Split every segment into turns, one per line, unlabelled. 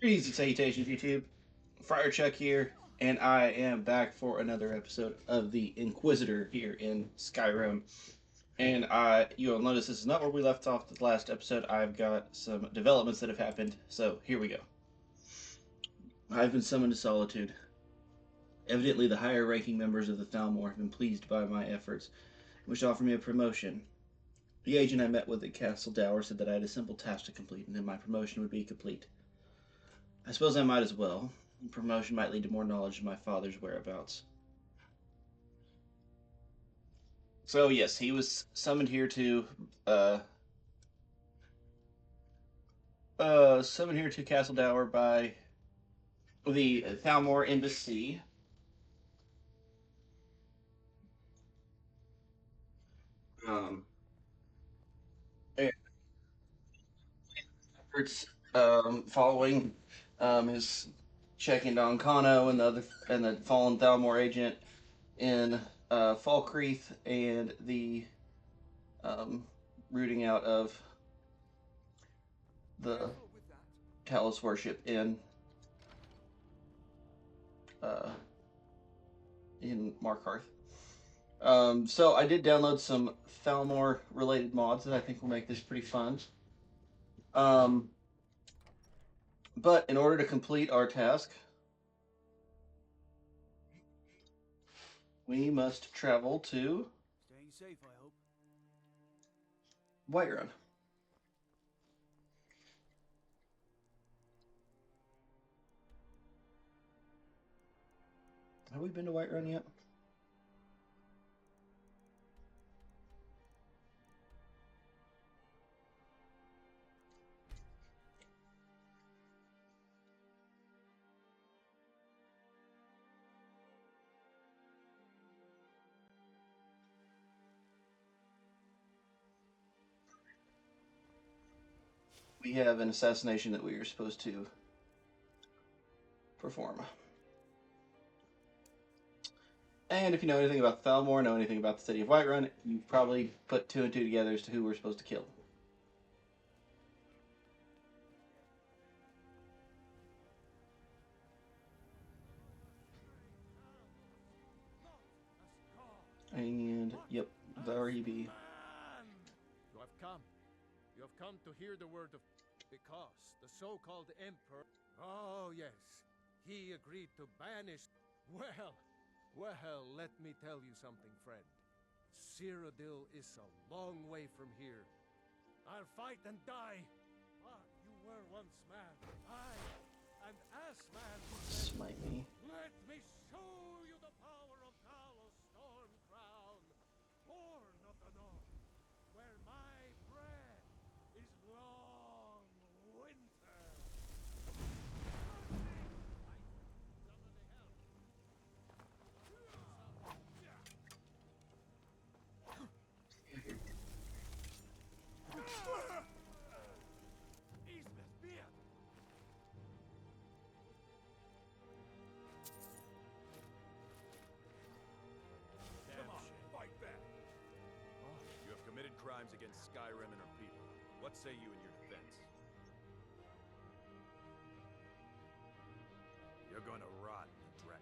Greetings and salutations, YouTube. Friar Chuck here, and I am back for another episode of the Inquisitor here in Skyrim. And you'll notice this is not where we left off the last episode. I've got some developments that have happened, so here we go. I've been summoned to solitude. Evidently, the higher ranking members of the Thalmor have been pleased by my efforts and wish to offer me a promotion. The agent I met with at Castle Dower said that I had a simple task to complete and that my promotion would be complete. I suppose I might as well. Promotion might lead to more knowledge of my father's whereabouts. So yes, he was summoned here to Castle Dower by the Thalmor Embassy. Um, efforts following his checking on Kano and the fallen Thalmor agent in Falkreath and the um, rooting out of the Talos worship uh, in Markarth. So I did download some Thalmor related mods that I think will make this pretty fun. Um, but in order to complete our task, we must travel to
Staying safe, I hope.
Whiterun. Have we been to Whiterun yet? We have an assassination that we are supposed to perform. And if you know anything about Thalmor, know anything about the city of Whiterun, you probably put two and two together as to who we're supposed to kill. And yep, there he be.
You have come. You have come to hear the word of... Because the so-called emperor... Oh, yes. He agreed to banish... Well, let me tell you something, friend. Cyrodiil is a long way from here. I'll fight and die. But you were once man. And as man...
Smite me.
Let me show you the power of Talos Storm Crown, born of the north, where my bread is long winter.
You have committed crimes against Skyrim and her people. What say you in your defense? You're gonna rot in the dreck.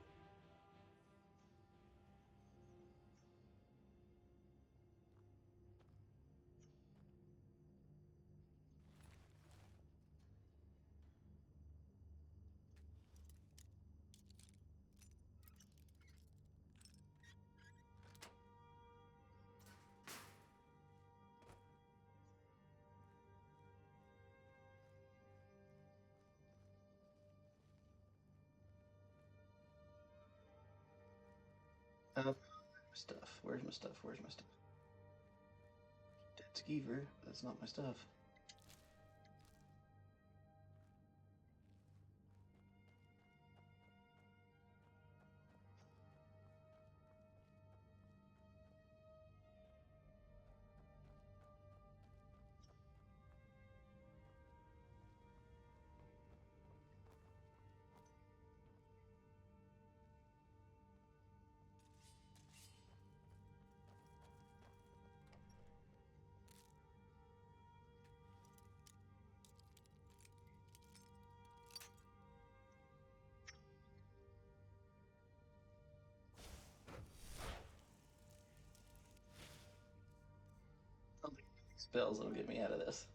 Stuff. Where's my stuff? Where's my stuff? Dead Skeever. That's not my stuff. spells that'll get me out of this.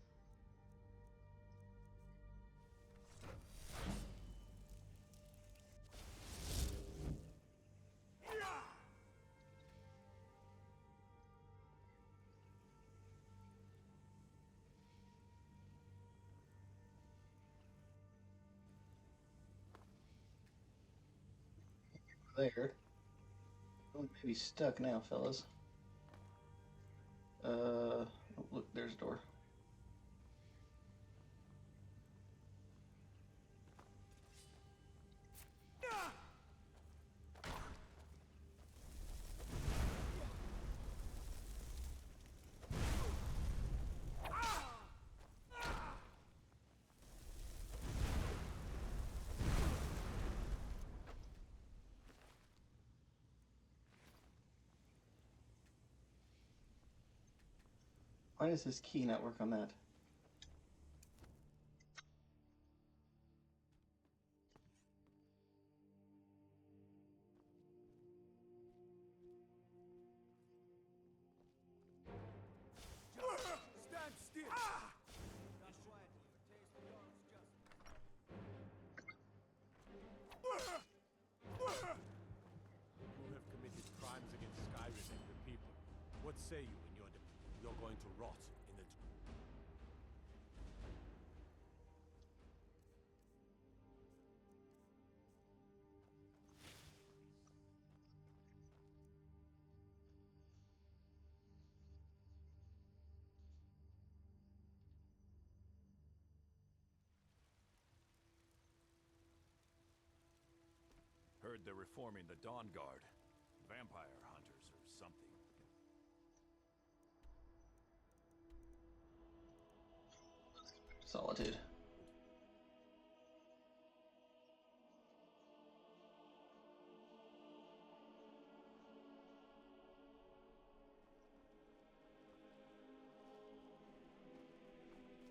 There. Oh, maybe stuck now, fellas. Oh, look, there's a door. Why does this key not work on that?
Stand still! You have committed crimes against Skyrim and the people. What say you when you're going to rot in the... Heard they're reforming the Dawn Guard. Vampire hunters or something.
Solitude.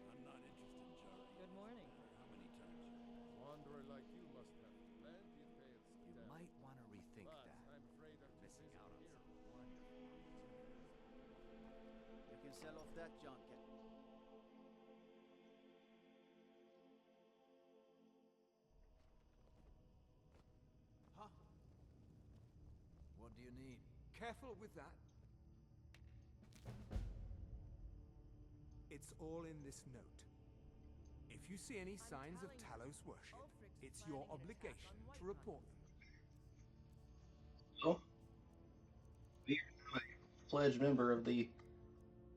I'm not interested in jarring.
Good morning.
How many times?
Wanderer like you must have plenty of tales to
You
tell.
might want to rethink
But
that.
I'm afraid I'm too
Missing
busy
out on
here.
some wonderful opportunities.
You can sell off that junk.
Huh? What do you need?
Careful with that. It's all in this note. If you see any signs of Talos worship, it's your obligation to report them.
So, we're now a pledged member of the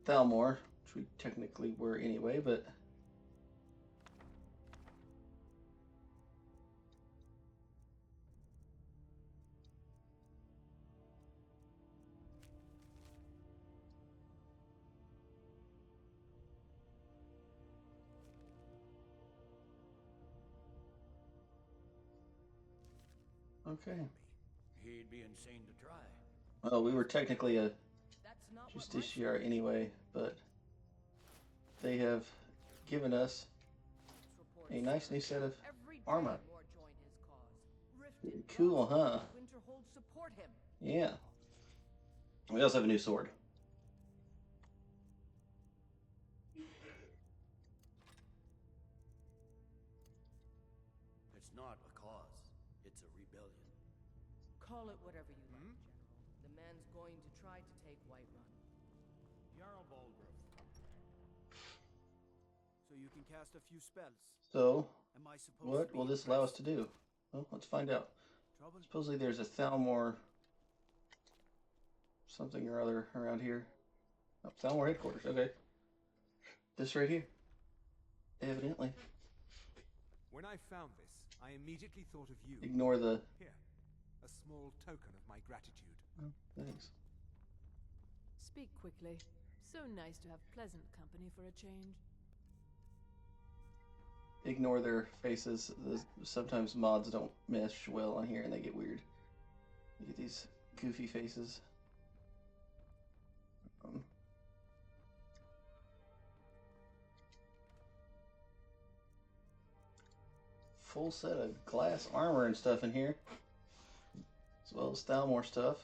Thalmor, which we technically were anyway, but okay.
He'd be insane to try.
Well, we were technically a
That's not
justiciar anyway, but they have given us a nice new set of armor. Cool, huh?
Winterhold support him.
Yeah. We also have a new sword.
It's not a cause. It's a rebellion.
Call it whatever you like, General. The man's going to try to take Whiterun.
Jarl Baldriff.
So you can cast a few spells.
So,
Am I supposed
what
to be
will this allow us
impressed?
to do? Well, let's find out.
Trouble?
Supposedly there's a Thalmor something or other around here. Oh, Thalmor headquarters, okay. This right here. Evidently.
When I found this, I immediately thought of you.
Ignore the...
Here, a small token of my gratitude.
Oh, thanks.
Speak quickly. So nice to have pleasant company for a change.
Ignore their faces. Sometimes mods don't mesh well on here and they get weird. You get these goofy faces. Full set of glass armor and stuff in here, as well as Thalmor stuff.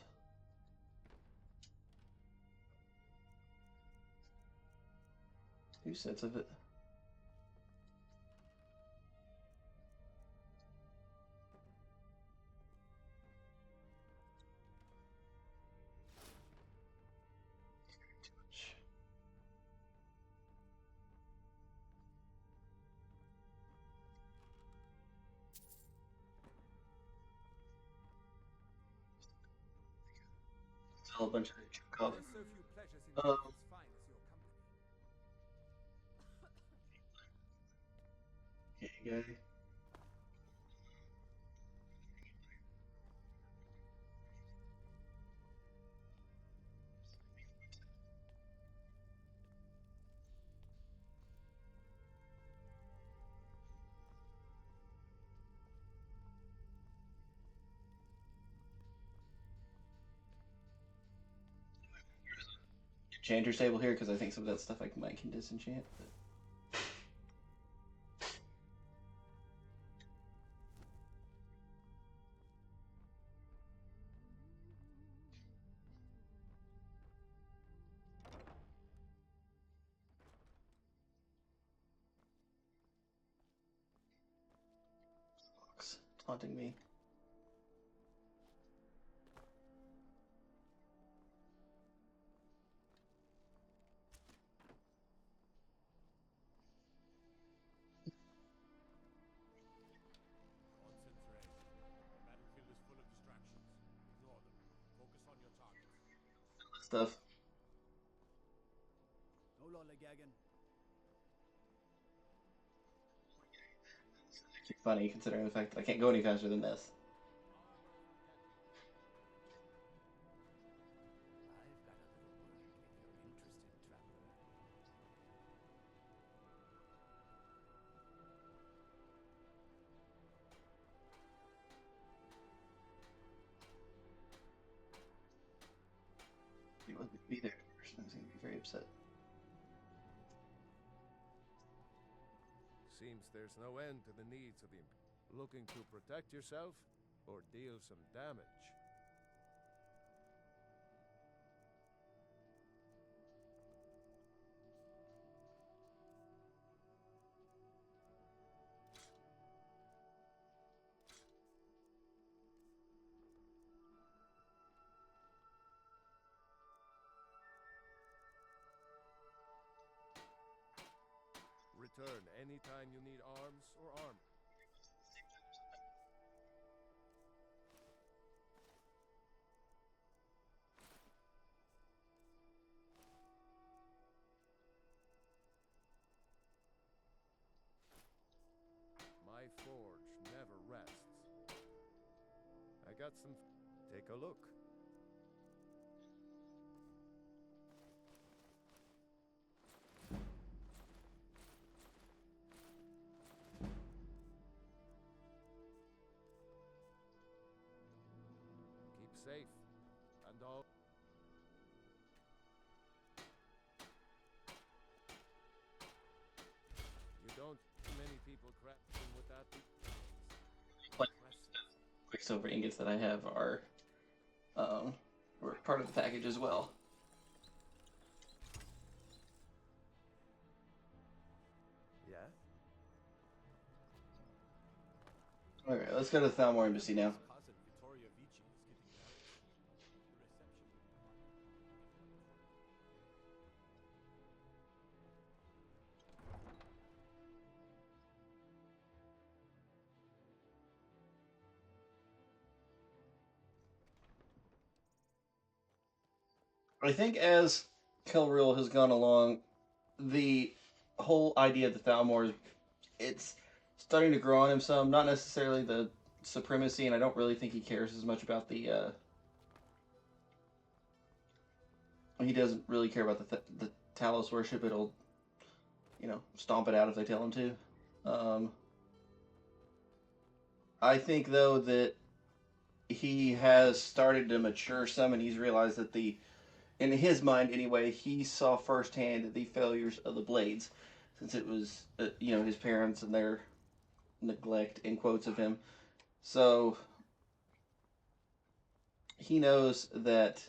2 sets of it. Still a bunch of junk up.
There are so few pleasures in life as fine as your company.
Okay, guy. Enchanter's table here because I think some of that stuff I might can disenchant. But... Fox taunting me.
Concentrate. The battlefield is full of distractions. Ignore them. Focus on your target.
Stuff.
No lollygagging.
It's funny considering the fact that I can't go any faster than this.
I've got a little word if you're interested, traveler.
He wasn't be there at first. I was going to be very upset.
Seems there's no end to the needs of the looking to protect yourself or deal some damage. Return anytime you need arms or armor. My forge never rests. I got some. Take a look. Keep safe and all. You don't see many people crafting without the
Quicksilver ingots that I have are were part of the package as well.
Yeah.
Okay, let's go to the Thalmor Embassy now.
Cousin Vittoria Vici is getting married. The reception.
I think as Kelril has gone along, the whole idea of the Thalmor, it's starting to grow on him some. Not necessarily the supremacy, and I don't really think he cares as much about the. He doesn't really care about the Talos worship. It'll, stomp it out if they tell him to. I think though that he has started to mature some, and he's realized that in his mind anyway, he saw firsthand the failures of the Blades, since it was his parents and their neglect in quotes of him. So he knows that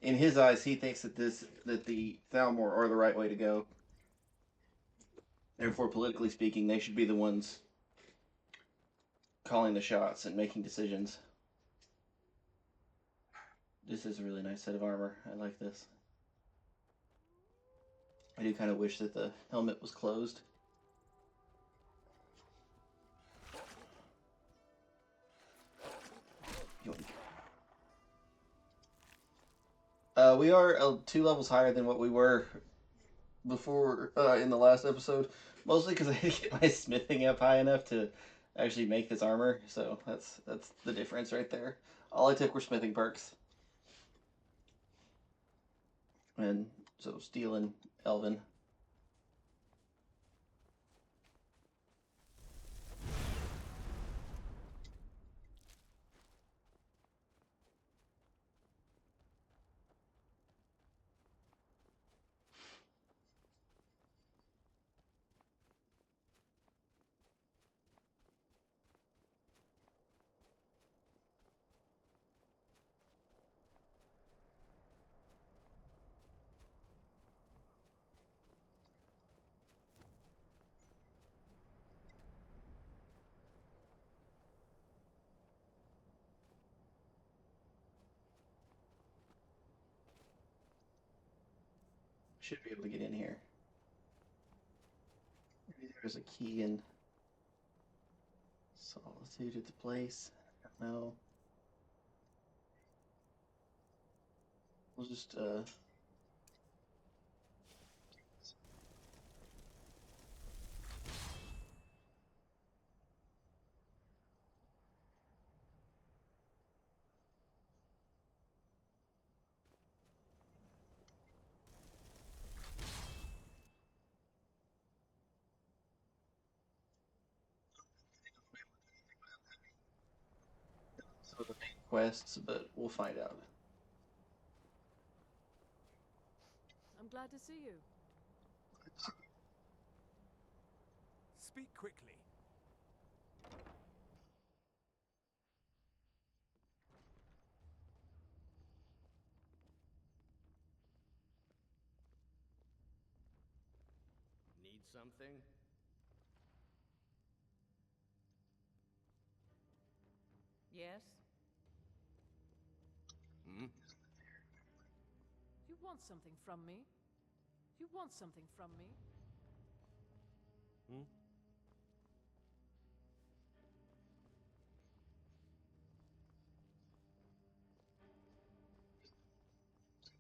in his eyes, he thinks that the Thalmor are the right way to go. Therefore, politically speaking, they should be the ones calling the shots and making decisions. This is a really nice set of armor. I like this. I do kind of wish that the helmet was closed. We are 2 levels higher than what we were before in the last episode, mostly because I didn't get my smithing up high enough to actually make this armor. So that's the difference right there. All I took were smithing perks, and so steel and elven. Should be able to get in here. Maybe there's a key in Solitude at the place. I don't know. We'll just so the main quests, but we'll find out.
I'm glad to see you.
Speak quickly.
Need something?
Yes?
Hmm?
You want something from me? You want something from me?
Hmm?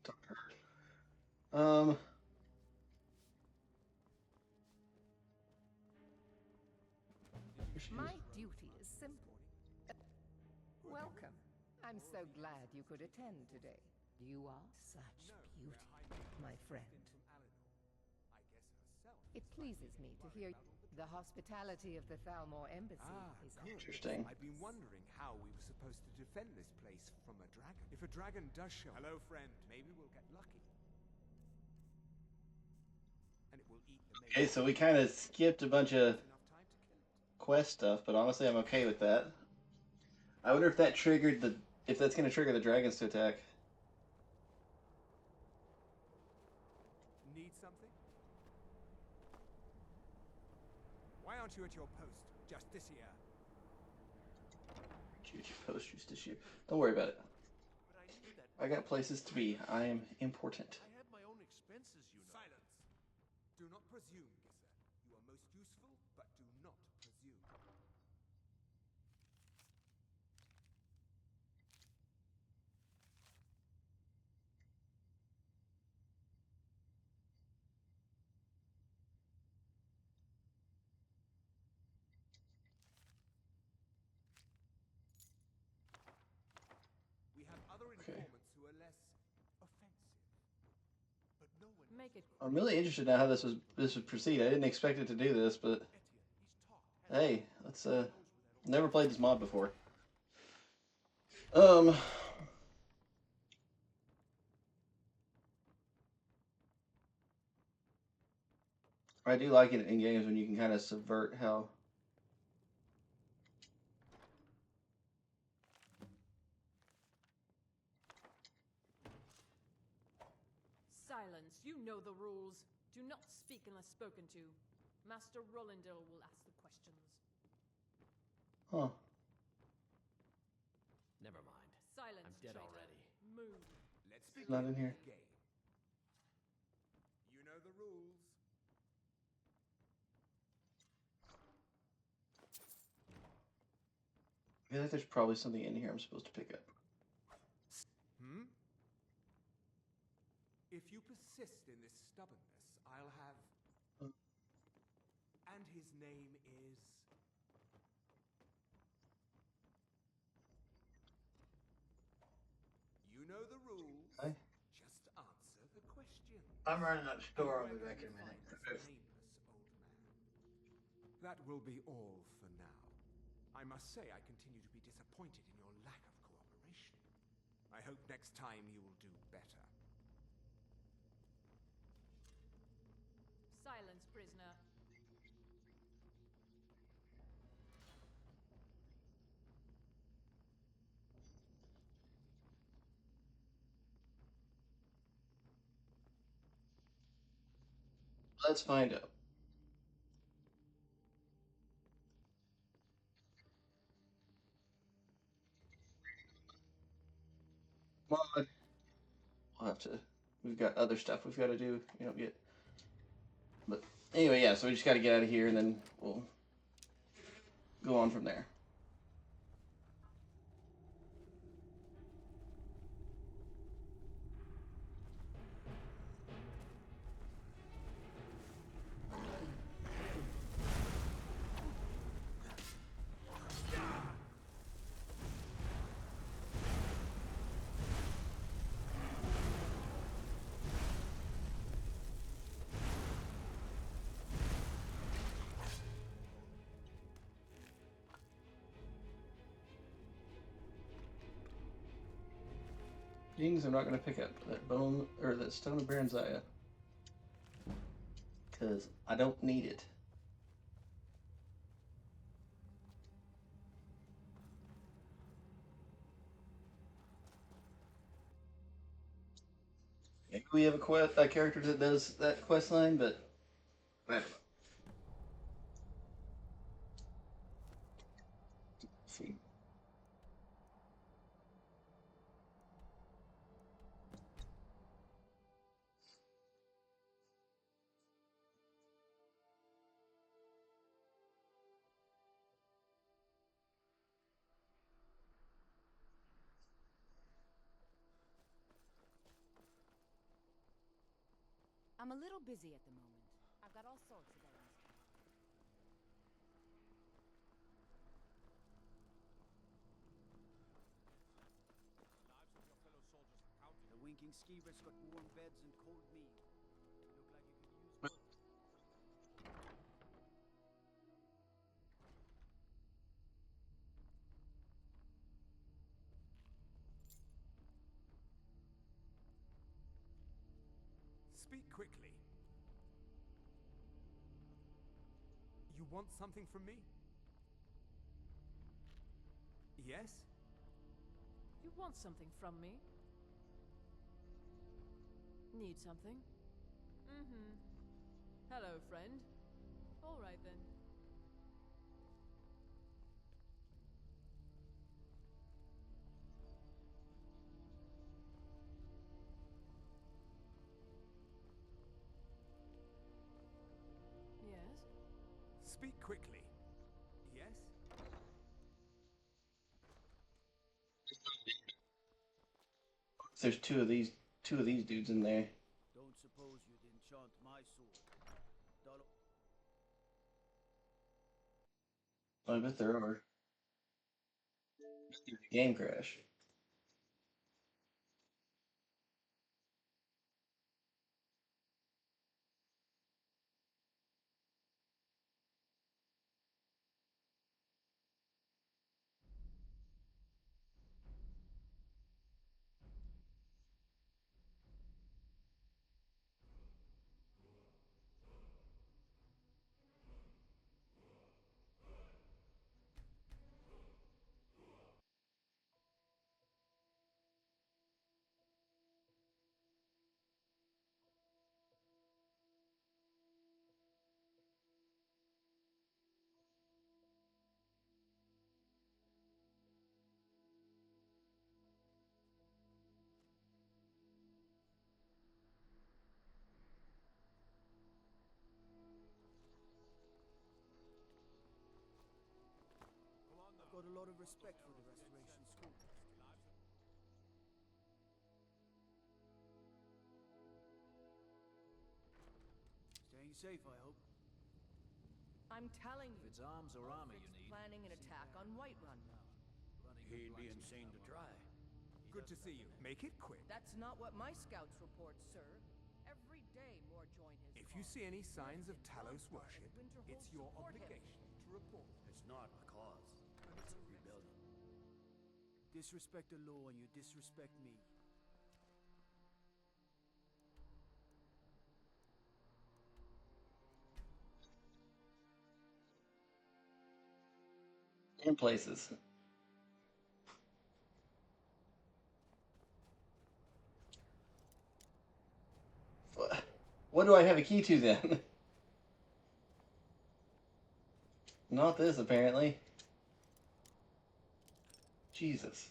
Talk to her.
My duty is simple. Welcome. I'm so glad you could attend today. You are such beauty, my friend. It pleases me to hear the hospitality of the Thalmor Embassy is
Interesting.
I've been wondering how we were supposed to defend this place from a dragon. If a dragon does show up, hello friend, maybe we'll get lucky. And it will eat the
Okay, so we kind of skipped a bunch of quest stuff, but honestly, I'm okay with that. I wonder if that triggered if that's going to trigger the dragons to attack.
Need something? Why aren't you at your post just this year?
Juju post just this year. Don't worry about it. I got places to be. I am important.
I have my own expenses, you know.
Silence! Do not presume, Gisser. You are most useful, but do not presume. We have other informants who are less offensive.
But no one
Make it
I'm really interested now how this would proceed. I didn't expect it to do this, but hey, let's never played this mod before. I do like it in games when you can kind of subvert how
You know the rules. Do not speak unless spoken to. Master Rolandil will ask the questions.
Huh.
Never mind.
Silence,
I'm dead
traitor.
already.
Move.
Let's
It's not
begin
in here.
the game. You know the rules.
I feel like there's probably something in here I'm supposed to pick up.
If you persist in this stubbornness, I'll have... And his name is... You know the rules.
Hi.
Just answer the question.
I'm running up the store. I'll be
Where
back
can
in a
you
minute.
find this nameless old man? That will be all for now. I must say I continue to be disappointed in your lack of cooperation. I hope next time you will do better.
Silence, prisoner.
Let's find out. Come on. We'll have to. We've got other stuff we've got to do. You know, get. But anyway, yeah. So we just got to get out of here, and then we'll go on from there. Things I'm not going to pick up that bone or that stone of Baranziah because I don't need it. Maybe we have a character that does that quest line, but I don't know. See.
I'm a little busy at the moment. I've got all sorts of errands to run.
Lives of your fellow soldiers are counted.
The winking skeever's got warm beds and cold meat. Look like you could use both.
Speak quickly. You want something from me? Yes?
You want something from me? Need something? Mm-hmm. Hello, friend. All right, then. Yes?
Speak quickly. Yes?
There's two of these dudes in there.
Don't suppose you'd enchant my sword.
I bet there are. Game crash.
out of respect for the Restoration School. Staying safe, I hope.
I'm telling you.
If it's arms or armor you
Ulfric's
need.
planning an attack on Whiterun.
He'd be insane to try.
Good to see you. Make it quick.
That's not what my scouts report, sir. Every day more join his
If you
cause.
see any signs of
Listen,
Talos
Longfire
worship,
and Winterhold
it's your
support him.
obligation to report.
It's not a cause. It's a rebellion.
Disrespect the law and you disrespect me.
In places. What do I have a key to then? Not this, apparently. Jesus.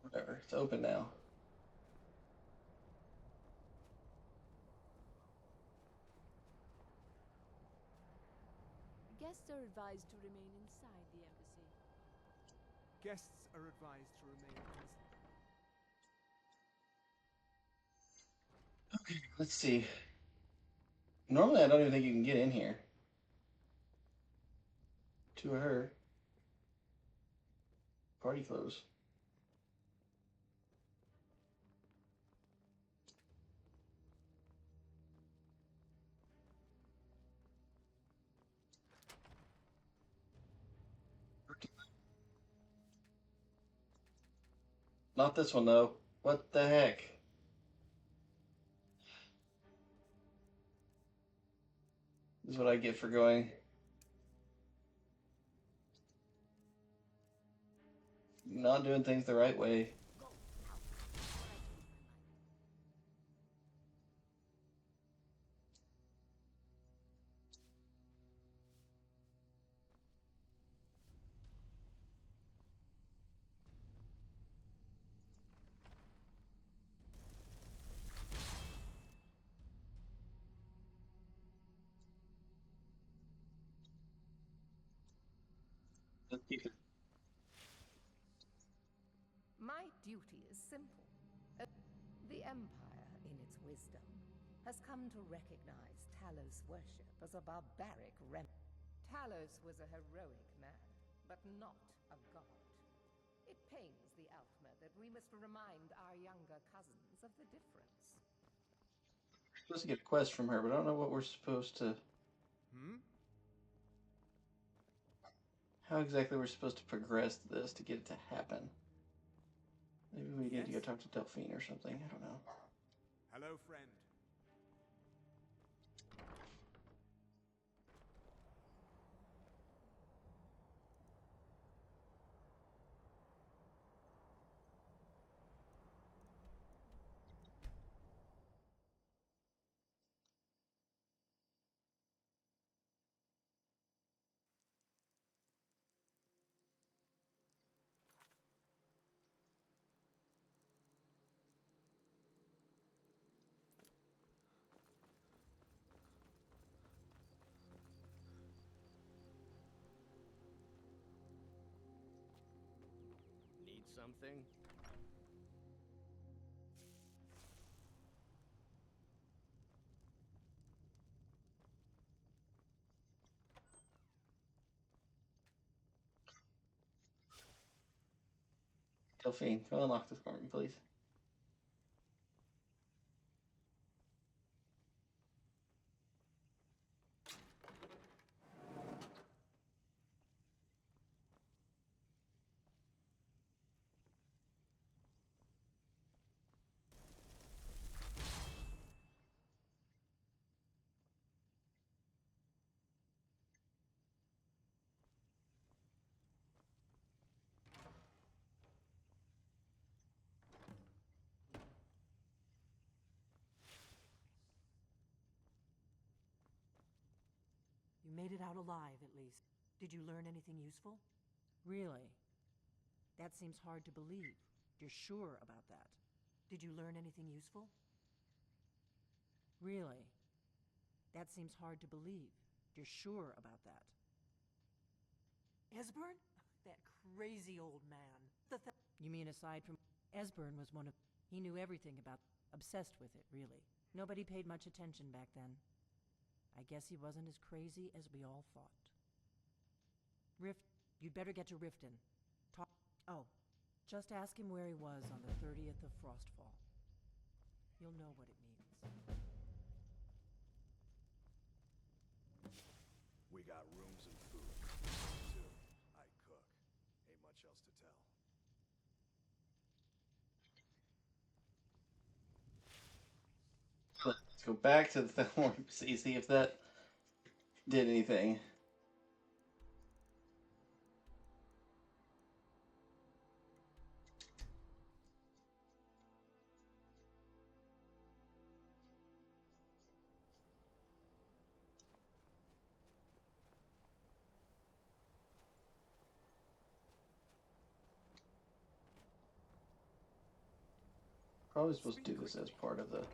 Whatever, it's open now.
Guests are advised to remain inside the embassy.
Guests are advised to remain innocent.
Okay, let's see. Normally I don't even think you can get in here. To her. Party clothes. Not this one, though. What the heck? This is what I get for going. Not doing things the right way.
My duty is simple. The Empire, in its wisdom, has come to recognize Talos worship as a barbaric Talos was a heroic man, but not a god. It pains the Alpma that we must remind our younger cousins of the difference.
We're supposed to get a quest from her, but I don't know what we're supposed to... How exactly we're supposed to progress this to get it to happen. Maybe we need to go talk to Delphine or something. I don't know.
Hello, friend.
Need something?
Delphine, go unlock this for me, please.
You made it out alive, at least. Did you learn anything useful? Really? That seems hard to believe. You're sure about that? Did you learn anything useful? Really? That seems hard to believe. You're sure about that? Esbern? That crazy old man. You mean aside from... Esbern was one of... He knew everything about... Obsessed with it, really. Nobody paid much attention back then. I guess he wasn't as crazy as we all thought. You'd better get to Riften. Oh, just ask him where he was on the 30th of Frostfall. You'll know what it means.
We got rooms and food, too. I cook. Ain't much else to tell.
Let's go back to the thing. See if that did anything. Probably supposed to do this as part of the...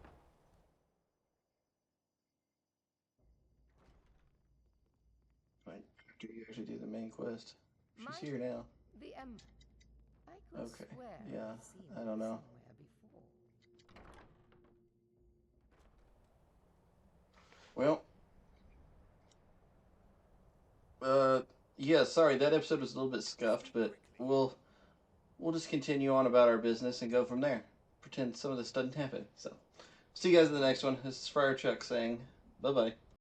Wait, do you actually do the main quest? She's here now.
The I
Okay,
swear
yeah,
I've seen
I don't know.
somewhere before.
Well, yeah, sorry, that episode was a little bit scuffed, but we'll just continue on about our business and go from there. Pretend some of this doesn't happen. So, see you guys in the next one. This is Friar Chuck saying bye-bye.